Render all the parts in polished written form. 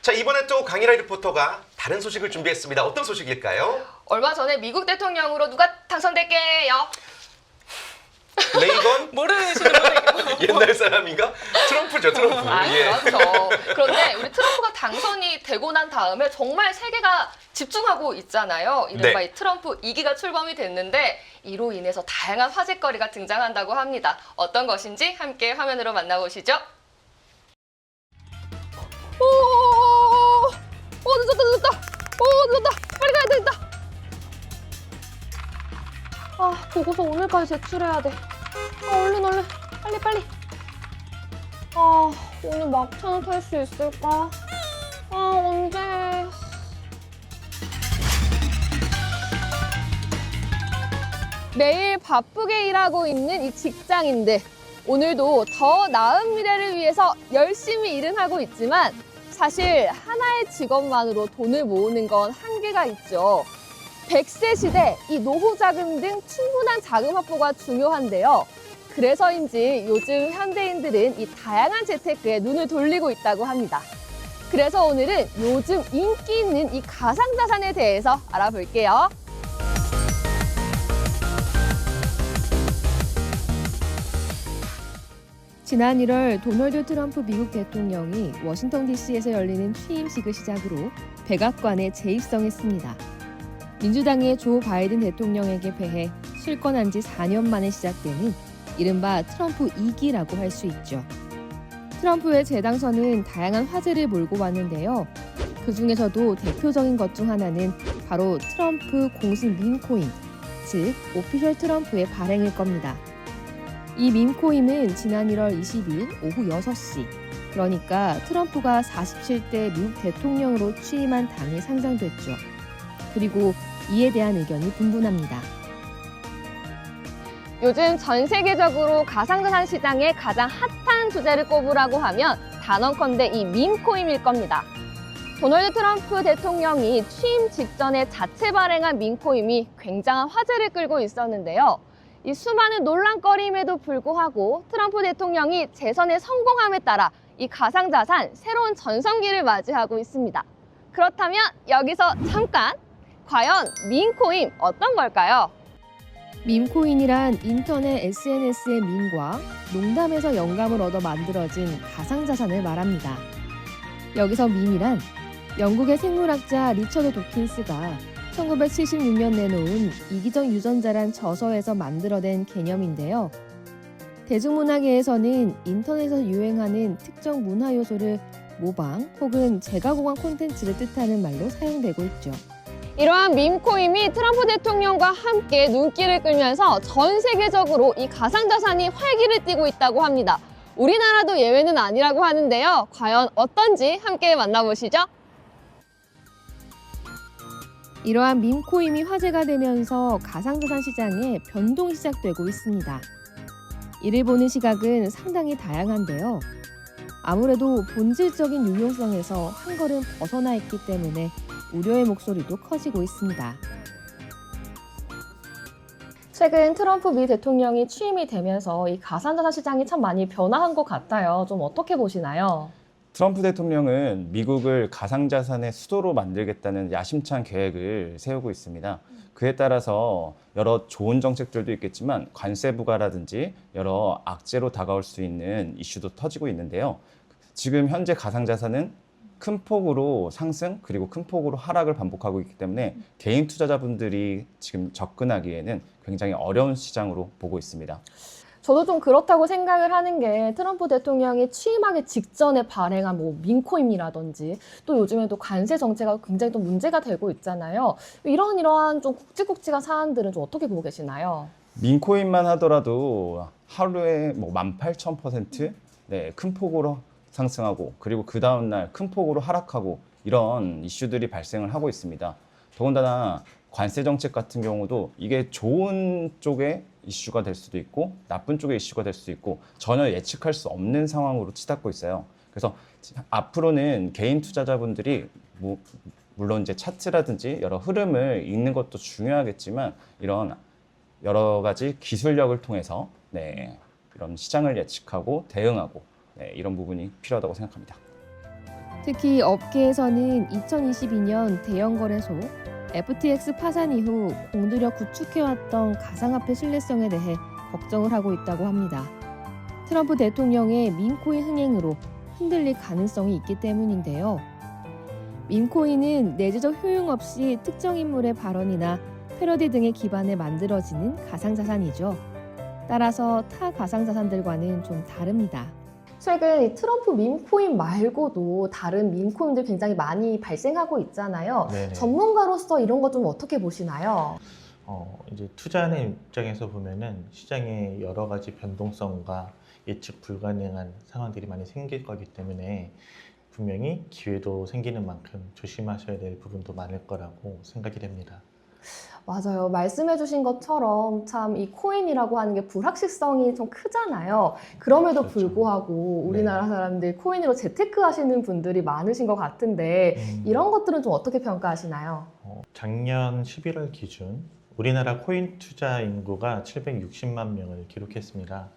자, 이번에 또 강일아 리포터가 다른 소식을 준비했습니다. 어떤 소식일까요? 얼마 전에 미국 대통령으로 누가 당선될게요? 레이건? 모르시는 분들 옛날 사람인가? 트럼프죠, 트럼프. 아, 예. 그렇죠. 그런데 우리 트럼프가 당선이 되고 난 다음에 정말 세계가 집중하고 있잖아요. 이른바 네. 이 트럼프 2기가 출범이 됐는데 이로 인해서 다양한 화제거리가 등장한다고 합니다. 어떤 것인지 함께 화면으로 만나보시죠. 늦었다. 늦었다. 빨리 가야 된다. 아, 보고서 오늘까지 제출해야 돼. 얼른. 빨리. 오늘 막차는 탈 수 있을까? 언제? 매일 바쁘게 일하고 있는 이 직장인들. 오늘도 더 나은 미래를 위해서 열심히 일은 하고 있지만 사실 하나의 직업만으로 돈을 모으는 건 한계가 있죠. 100세 시대 이 노후 자금 등 충분한 자금 확보가 중요한데요. 그래서인지 요즘 현대인들은 이 다양한 재테크에 눈을 돌리고 있다고 합니다. 그래서 오늘은 요즘 인기 있는 이 가상자산에 대해서 알아볼게요. 지난 1월 도널드 트럼프 미국 대통령이 워싱턴 DC에서 열리는 취임식을 시작으로 백악관에 재입성했습니다. 민주당의 조 바이든 대통령에게 패해 실권한 지 4년 만에 시작되는 이른바 트럼프 2기라고 할 수 있죠. 트럼프의 재당선은 다양한 화제를 몰고 왔는데요. 그 중에서도 대표적인 것 중 하나는 바로 트럼프 공식 밈코인, 즉 오피셜 트럼프의 발행일 겁니다. 이 밈코인은 지난 1월 20일 오후 6시, 그러니까 트럼프가 47대 미국 대통령으로 취임한 당일 상장됐죠. 그리고 이에 대한 의견이 분분합니다. 요즘 전 세계적으로 가상자산 시장에 가장 핫한 주제를 꼽으라고 하면 단언컨대 이 밈코인일 겁니다. 도널드 트럼프 대통령이 취임 직전에 자체 발행한 밈코인이 굉장한 화제를 끌고 있었는데요. 이 수많은 논란거리임에도 불구하고 트럼프 대통령이 재선에 성공함에 따라 이 가상자산 새로운 전성기를 맞이하고 있습니다. 그렇다면 여기서 잠깐! 과연 밈코인 어떤 걸까요? 밈코인이란 인터넷 SNS의 밈과 농담에서 영감을 얻어 만들어진 가상자산을 말합니다. 여기서 밈이란 영국의 생물학자 리처드 도킨스가 1976년 내놓은 이기적 유전자란 저서에서 만들어낸 개념인데요. 대중문화계에서는 인터넷에서 유행하는 특정 문화 요소를 모방 혹은 재가공한 콘텐츠를 뜻하는 말로 사용되고 있죠. 이러한 밈코인이 트럼프 대통령과 함께 눈길을 끌면서 전 세계적으로 이 가상자산이 활기를 띠고 있다고 합니다. 우리나라도 예외는 아니라고 하는데요. 과연 어떤지 함께 만나보시죠. 이러한 밈코인이 화제가 되면서 가상자산 시장에 변동이 시작되고 있습니다. 이를 보는 시각은 상당히 다양한데요. 아무래도 본질적인 유용성에서 한 걸음 벗어나 있기 때문에 우려의 목소리도 커지고 있습니다. 최근 트럼프 미 대통령이 취임이 되면서 이 가상자산 시장이 참 많이 변화한 것 같아요. 좀 어떻게 보시나요? 트럼프 대통령은 미국을 가상자산의 수도로 만들겠다는 야심찬 계획을 세우고 있습니다. 그에 따라서 여러 좋은 정책들도 있겠지만 관세 부과라든지 여러 악재로 다가올 수 있는 이슈도 터지고 있는데요. 지금 현재 가상자산은 큰 폭으로 상승 그리고 큰 폭으로 하락을 반복하고 있기 때문에 개인 투자자분들이 지금 접근하기에는 굉장히 어려운 시장으로 보고 있습니다. 저도 좀 그렇다고 생각을 하는 게 트럼프 대통령이 취임하기 직전에 발행한 밈코인이라든지 또 요즘에도 관세 정책가 굉장히 또 문제가 되고 있잖아요. 이러한 좀 굵직굵직한 사안들은 좀 어떻게 보고 계시나요? 민코인만 하더라도 하루에 18,000% 네, 큰 폭으로 상승하고 그리고 그 다음날 큰 폭으로 하락하고 이런 이슈들이 발생을 하고 있습니다. 더군다나 관세 정책 같은 경우도 이게 좋은 쪽에 이슈가 될 수도 있고 나쁜 쪽의 이슈가 될 수도 있고 전혀 예측할 수 없는 상황으로 치닫고 있어요. 그래서 앞으로는 개인 투자자분들이 물론 이제 차트라든지 여러 흐름을 읽는 것도 중요하겠지만 이런 여러 가지 기술력을 통해서 이런 시장을 예측하고 대응하고 이런 부분이 필요하다고 생각합니다. 특히 업계에서는 2022년 대형 거래소 FTX 파산 이후 공들여 구축해왔던 가상화폐 신뢰성에 대해 걱정을 하고 있다고 합니다. 트럼프 대통령의 밈코인 흥행으로 흔들릴 가능성이 있기 때문인데요. 밈코인은 내재적 효용 없이 특정 인물의 발언이나 패러디 등에 기반해 만들어지는 가상자산이죠. 따라서 타 가상자산들과는 좀 다릅니다. 최근 이 트럼프 밈코인 말고도 다른 밈코인들 굉장히 많이 발생하고 있잖아요. 네네. 전문가로서 이런 거 좀 어떻게 보시나요? 이제 투자하는 입장에서 보면은 시장에 여러 가지 변동성과 예측 불가능한 상황들이 많이 생길 거기 때문에 분명히 기회도 생기는 만큼 조심하셔야 될 부분도 많을 거라고 생각이 됩니다. 맞아요. 말씀해 주신 것처럼 참 이 코인이라고 하는 게 불확실성이 좀 크잖아요. 그럼에도 그렇죠. 불구하고 우리나라 사람들 코인으로 재테크 하시는 분들이 많으신 것 같은데 이런 것들은 좀 어떻게 평가하시나요? 작년 11월 기준 우리나라 코인 투자 인구가 760만 명을 기록했습니다.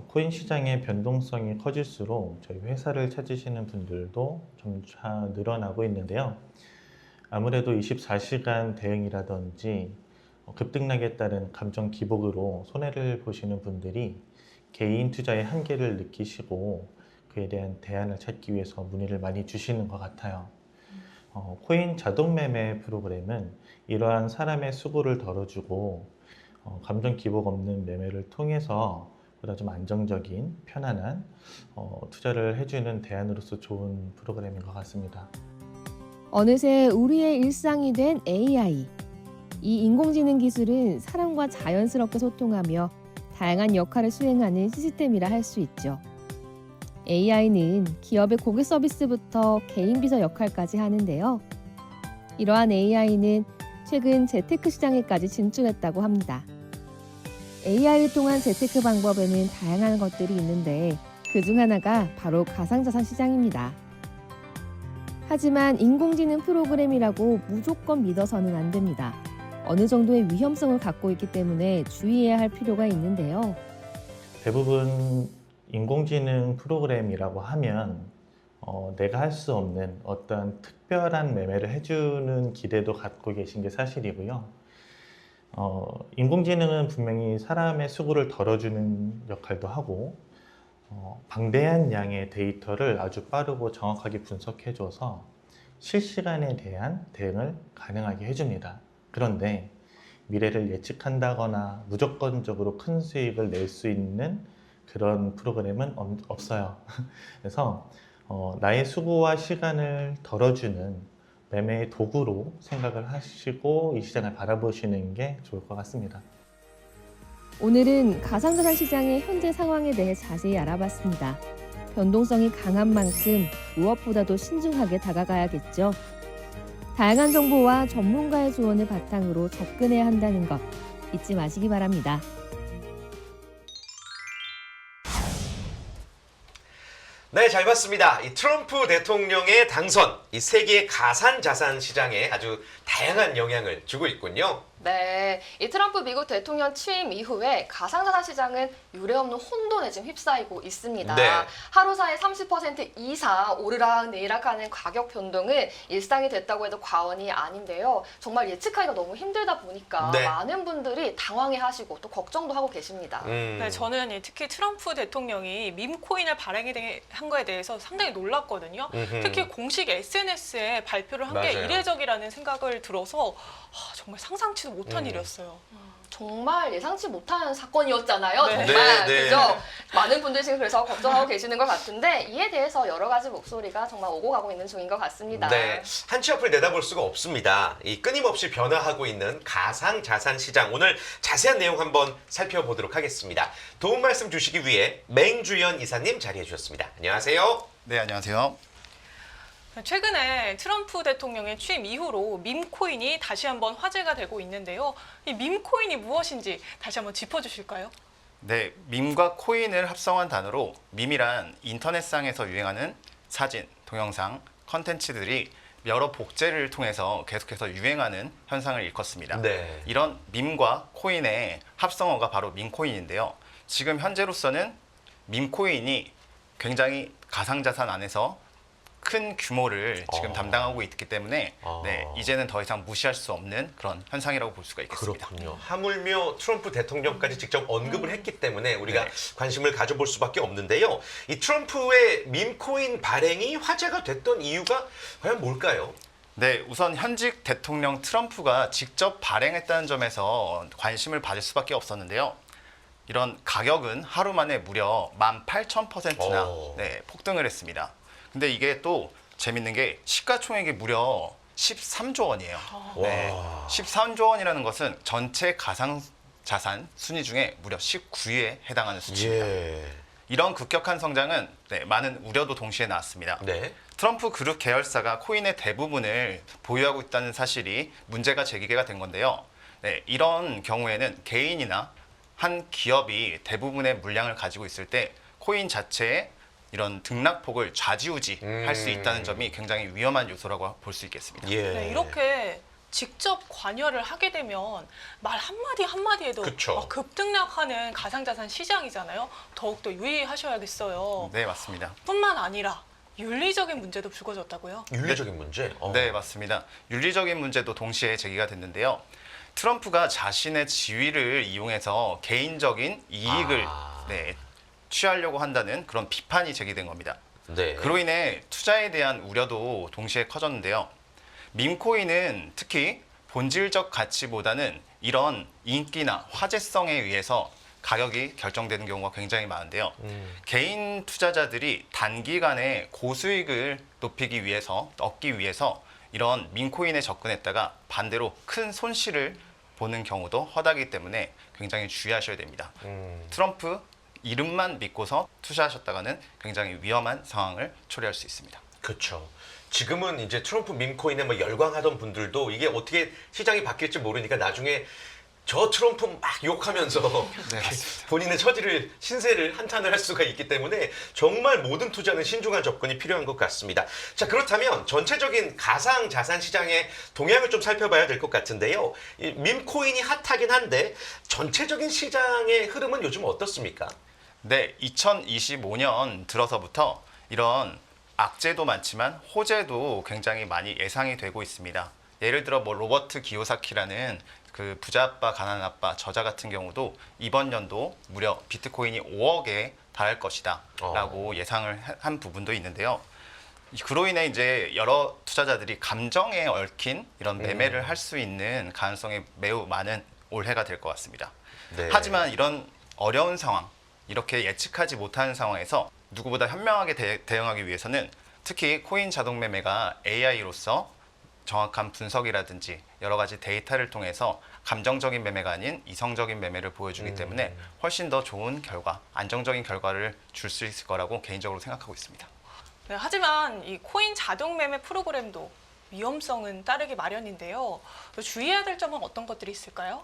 코인 시장의 변동성이 커질수록 저희 회사를 찾으시는 분들도 점차 늘어나고 있는데요. 아무래도 24시간 대응이라든지 급등락에 따른 감정 기복으로 손해를 보시는 분들이 개인 투자의 한계를 느끼시고 그에 대한 대안을 찾기 위해서 문의를 많이 주시는 것 같아요. 코인 자동 매매 프로그램은 이러한 사람의 수고를 덜어주고 감정 기복 없는 매매를 통해서 보다 좀 안정적인 편안한 투자를 해주는 대안으로서 좋은 프로그램인 것 같습니다. 어느새 우리의 일상이 된 AI. 이 인공지능 기술은 사람과 자연스럽게 소통하며 다양한 역할을 수행하는 시스템이라 할 수 있죠. AI는 기업의 고객 서비스부터 개인 비서 역할까지 하는데요. 이러한 AI는 최근 재테크 시장에까지 진출했다고 합니다. AI를 통한 재테크 방법에는 다양한 것들이 있는데 그중 하나가 바로 가상자산 시장입니다. 하지만 인공지능 프로그램이라고 무조건 믿어서는 안 됩니다. 어느 정도의 위험성을 갖고 있기 때문에 주의해야 할 필요가 있는데요. 대부분 인공지능 프로그램이라고 하면 내가 할 수 없는 어떤 특별한 매매를 해주는 기대도 갖고 계신 게 사실이고요. 인공지능은 분명히 사람의 수고를 덜어주는 역할도 하고 방대한 양의 데이터를 아주 빠르고 정확하게 분석해줘서 실시간에 대한 대응을 가능하게 해줍니다. 그런데 미래를 예측한다거나 무조건적으로 큰 수익을 낼 수 있는 그런 프로그램은 없어요. 그래서 나의 수고와 시간을 덜어주는 매매의 도구로 생각을 하시고 이 시장을 바라보시는 게 좋을 것 같습니다. 오늘은 가상자산 시장의 현재 상황에 대해 자세히 알아봤습니다. 변동성이 강한 만큼 무엇보다도 신중하게 다가가야겠죠. 다양한 정보와 전문가의 조언을 바탕으로 접근해야 한다는 것 잊지 마시기 바랍니다. 네, 잘 봤습니다. 이 트럼프 대통령의 당선, 이 세계 가상자산 시장에 아주 다양한 영향을 주고 있군요. 네, 이 트럼프 미국 대통령 취임 이후에 가상자산 시장은 유례없는 혼돈에 지금 휩싸이고 있습니다. 네. 하루 사이 30% 이상 오르락 내리락하는 가격 변동은 일상이 됐다고 해도 과언이 아닌데요. 정말 예측하기가 너무 힘들다 보니까 네. 많은 분들이 당황해하시고 또 걱정도 하고 계십니다. 네, 저는 특히 트럼프 대통령이 밈코인을 발행한 거에 대해서 상당히 놀랐거든요. 특히 공식 SNS에 발표를 한 게 맞아요. 이례적이라는 생각을 들어서 정말 상상치도 못한 일이었어요. 정말 예상치 못한 사건이었잖아요. 네. 정말 네, 네. 그죠? 많은 분들이 지금 그래서 걱정하고 계시는 것 같은데 이에 대해서 여러 가지 목소리가 정말 오고 가고 있는 중인 것 같습니다. 네, 한치 앞을 내다볼 수가 없습니다. 이 끊임없이 변화하고 있는 가상자산 시장, 오늘 자세한 내용 한번 살펴보도록 하겠습니다. 도움 말씀 주시기 위해 맹주연 이사님 자리해 주셨습니다. 안녕하세요. 네, 안녕하세요. 최근에 트럼프 대통령의 취임 이후로 밈코인이 다시 한번 화제가 되고 있는데요. 이 밈코인이 무엇인지 다시 한번 짚어주실까요? 네, 밈과 코인을 합성한 단어로 밈이란 인터넷상에서 유행하는 사진, 동영상, 컨텐츠들이 여러 복제를 통해서 계속해서 유행하는 현상을 일컫습니다. 네. 이런 밈과 코인의 합성어가 바로 밈코인인데요. 지금 현재로서는 밈코인이 굉장히 가상자산 안에서 큰 규모를 지금 담당하고 있기 때문에 어. 네, 이제는 더 이상 무시할 수 없는 그런 현상이라고 볼 수가 있겠습니다. 그렇군요. 하물며 트럼프 대통령까지 직접 언급을 했기 때문에 우리가 네. 관심을 가져볼 수밖에 없는데요. 이 트럼프의 밈코인 발행이 화제가 됐던 이유가 과연 뭘까요? 네, 우선 현직 대통령 트럼프가 직접 발행했다는 점에서 관심을 받을 수밖에 없었는데요. 이런 가격은 하루 만에 무려 18,000%나 오. 네, 폭등을 했습니다. 근데 이게 또 재밌는 게 시가총액이 무려 13조 원이에요. 네, 와. 13조 원이라는 것은 전체 가상자산 순위 중에 무려 19위에 해당하는 수치입니다. 예. 이런 급격한 성장은 네, 많은 우려도 동시에 나왔습니다. 네. 트럼프 그룹 계열사가 코인의 대부분을 보유하고 있다는 사실이 문제가 제기가 된 건데요. 네, 이런 경우에는 개인이나 한 기업이 대부분의 물량을 가지고 있을 때 코인 자체의 이런 등락폭을 좌지우지 할 수 있다는 점이 굉장히 위험한 요소라고 볼 수 있겠습니다. 예. 네, 이렇게 직접 관여를 하게 되면 말 한마디 한마디에도 그쵸. 막 급등락하는 가상자산 시장이잖아요. 더욱더 유의하셔야겠어요. 네, 맞습니다. 뿐만 아니라 윤리적인 문제도 불거졌다고요. 윤리적인 문제? 네, 맞습니다. 윤리적인 문제도 동시에 제기가 됐는데요. 트럼프가 자신의 지위를 이용해서 개인적인 이익을 아. 네, 취하려고 한다는 그런 비판이 제기된 겁니다. 네. 그로 인해 투자에 대한 우려도 동시에 커졌는데요. 밈코인은 특히 본질적 가치보다는 이런 인기나 화제성에 의해서 가격이 결정되는 경우가 굉장히 많은데요. 개인 투자자들이 단기간에 고수익을 얻기 위해서 이런 밈코인에 접근했다가 반대로 큰 손실을 보는 경우도 허다기 때문에 굉장히 주의하셔야 됩니다. 트럼프 이름만 믿고서 투자하셨다가는 굉장히 위험한 상황을 초래할 수 있습니다. 그렇죠. 지금은 이제 트럼프 밈코인에 뭐 열광하던 분들도 이게 어떻게 시장이 바뀔지 모르니까 나중에 저 트럼프 막 욕하면서 네, 맞습니다. 본인의 처지를 신세를 한탄을 할 수가 있기 때문에 정말 모든 투자는 신중한 접근이 필요한 것 같습니다. 자, 그렇다면 전체적인 가상 자산 시장의 동향을 좀 살펴봐야 될 것 같은데요. 이 밈코인이 핫하긴 한데 전체적인 시장의 흐름은 요즘 어떻습니까? 네, 2025년 들어서부터 이런 악재도 많지만 호재도 굉장히 많이 예상이 되고 있습니다. 예를 들어 뭐 로버트 기요사키라는 그 부자 아빠 가난한 아빠 저자 같은 경우도 이번 연도 무려 비트코인이 5억에 달할 것이다라고 예상을 한 부분도 있는데요. 그로 인해 이제 여러 투자자들이 감정에 얽힌 이런 매매를 할 수 있는 가능성이 매우 많은 올해가 될 것 같습니다. 네. 하지만 이런 어려운 상황, 이렇게 예측하지 못하는 상황에서 누구보다 현명하게 대응하기 위해서는 특히 코인 자동 매매가 AI로서 정확한 분석이라든지 여러 가지 데이터를 통해서 감정적인 매매가 아닌 이성적인 매매를 보여주기 때문에 훨씬 더 좋은 결과, 안정적인 결과를 줄 수 있을 거라고 개인적으로 생각하고 있습니다. 네, 하지만 이 코인 자동 매매 프로그램도 위험성은 따르기 마련인데요. 주의해야 될 점은 어떤 것들이 있을까요?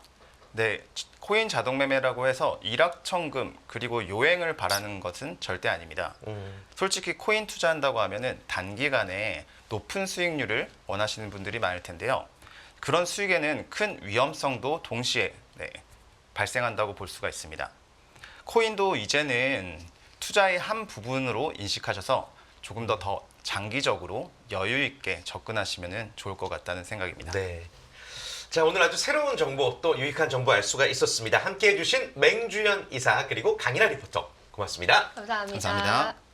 네, 코인 자동 매매라고 해서 일확천금 그리고 요행을 바라는 것은 절대 아닙니다. 솔직히 코인 투자한다고 하면은 단기간에 높은 수익률을 원하시는 분들이 많을 텐데요. 그런 수익에는 큰 위험성도 동시에 발생한다고 볼 수가 있습니다. 코인도 이제는 투자의 한 부분으로 인식하셔서 조금 더 장기적으로 여유 있게 접근하시면 좋을 것 같다는 생각입니다. 네. 자, 오늘 아주 새로운 정보 또 유익한 정보 알 수가 있었습니다. 함께해 주신 맹주연 이사 그리고 강인하 리포터 고맙습니다. 감사합니다. 감사합니다.